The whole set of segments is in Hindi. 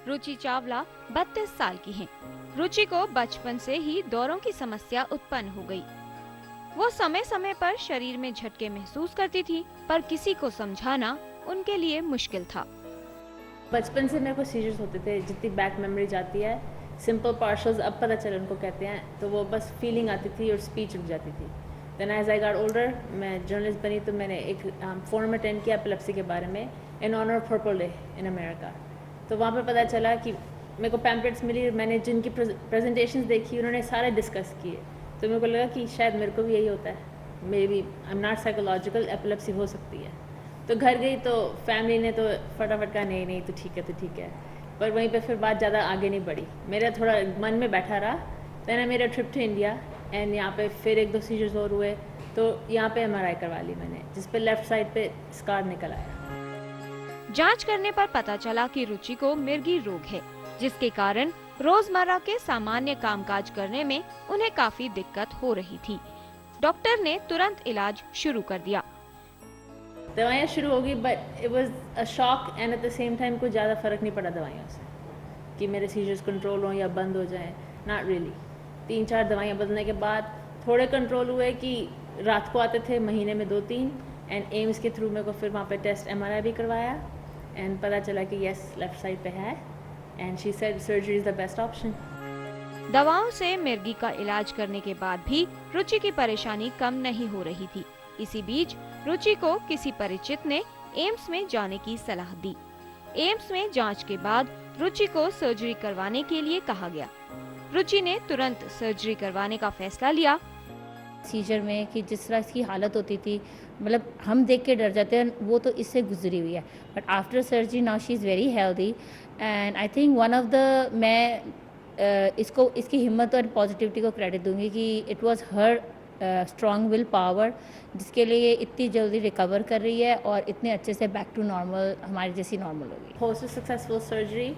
रुचि चावला 32 साल की हैं। रुचि को बचपन से ही दौरों की समस्या उत्पन्न हो गई। वो समय समय पर शरीर में झटके महसूस करती थी, पर किसी को समझाना उनके लिए मुश्किल था। बचपन से मेरे को सीजर्स होते थे, जितनी बैक मेमोरी जाती है, सिंपल पार्शल्स अब पता चला उनको कहते हैं, तो वो बस फीलिंग आती थी और स्पीच रुक जाती थी। Then as I got older, मैं जर्नलिस्ट बनी तो मैंने एक फोरम अटेंड किया एपिलेप्सी के बारे में in honour of purple day in America. तो वहाँ पे पता चला कि मेरे को पैम्पलेट्स मिली, मैंने जिनकी प्रेजेंटेशंस देखी उन्होंने सारे डिस्कस किए, तो मेरे को लगा कि शायद मेरे को भी यही होता है, maybe I am not psychological, epilepsy हो सकती है। तो घर गई तो फैमिली ने तो फटाफट कहा नहीं नहीं तो ठीक है, पर वहीं पे फिर बात ज़्यादा आगे नहीं बढ़ी, मेरा थोड़ा मन में बैठा रहा। Then I made a trip to India and यहाँ पे फिर 1-2 सीजर्स और हुए, तो यहाँ पे MRI करवा ली मैंने, जिस पे लेफ्ट साइड पे स्कार निकल आया। जांच करने पर पता चला कि रुचि को मिर्गी रोग है, जिसके कारण रोजमर्रा के सामान्य कामकाज करने में उन्हें काफी दिक्कत हो रही थी। डॉक्टर ने तुरंत इलाज शुरू कर दिया। दवाइयाँ शुरू हो गई, but it was a shock and at the same time कुछ ज़्यादा फ़र्क नहीं पड़ा दवाइयों से कि मेरे सीजर्स कंट्रोल हों या बंद हो जाएं, नॉट रियली। 3-4 दवाइयाँ बदलने के बाद थोड़े कंट्रोल हुए कि रात को आते थे, महीने में 2-3, एंड एम्स के थ्रू मेरे को फिर वहाँ पे टेस्ट MRI भी करवाया एंड पता चला कि यस लेफ्ट साइड पे है, and she said surgery is the best option. दवाओं से मिर्गी का इलाज करने के बाद भी रुचि की परेशानी कम नहीं हो रही थी। इसी बीच रुचि को किसी परिचित ने एम्स में जाने की सलाह दी। एम्स में जांच के बाद रुचि को सर्जरी करवाने के लिए कहा गया। रुचि ने तुरंत सर्जरी करवाने का फैसला लिया। सीजर में कि जिस तरह इसकी हालत होती थी, मतलब हम देख के डर जाते हैं, वो तो इससे गुजरी हुई है, but after surgery now she is very healthy and I think one of the मैं इसको इसकी हिम्मत और पॉजिटिविटी को क्रेडिट दूंगी कि it was her strong will power, जिसके लिए ये इतनी जल्दी रिकवर कर रही है और इतने अच्छे से बैक टू नॉर्मल हमारी जैसी नॉर्मल होगी। पोस्ट सक्सेसफुल सर्जरी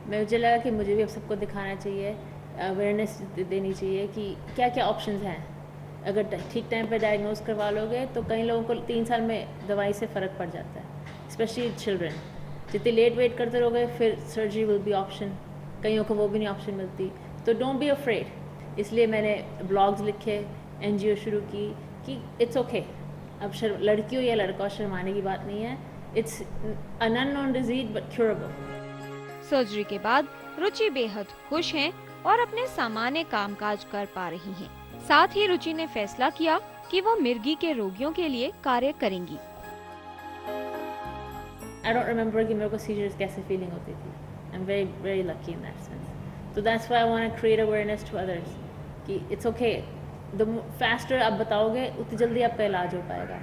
मुझे लगा कि मुझे भी अब सबको दिखाना चाहिए, अवेयरनेस देनी चाहिए कि क्या क्या ऑप्शंस हैं। अगर ठीक टाइम पे डायग्नोज करवा लोगे तो कई लोगों को 3 साल में दवाई से फ़र्क पड़ जाता है, स्पेशली चिल्ड्रन। जितनी लेट वेट करते रहोगे फिर सर्जरी विल बी ऑप्शन, कईयों को वो भी नहीं ऑप्शन मिलती, तो डोंट बी अफ्रेड। इसलिए मैंने ब्लॉग्स लिखे, NGO शुरू की कि इट्स ओके, अब लड़की हो या लड़का हो, शर्माने की बात नहीं है, it's an unknown disease but curable. Surgery के बाद रुचि बेहद खुश हैं और अपने सामान्य कामकाज कर पा रही हैं। साथ ही रुचि ने फैसला किया कि वो मिर्गी के रोगियों के लिए कार्य करेंगी। आई डोंट रिमेम्बर कि मेरे को सीजर्स कैसे फीलिंग होती थी। I am very very lucky in that sense. तो that's why I want to create awareness to others कि इट्स ओके, द फास्टर आप बताओगे उतनी जल्दी आपका इलाज हो पाएगा।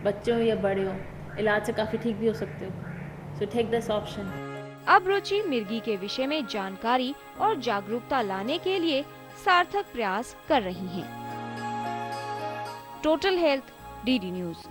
बच्चे हो या बड़े हो, इलाज से काफ़ी ठीक भी हो सकते हो। So take this option. अब रुचि मिर्गी के विषय में जानकारी और जागरूकता लाने के लिए सार्थक प्रयास कर रही हैं। Total health, DD news.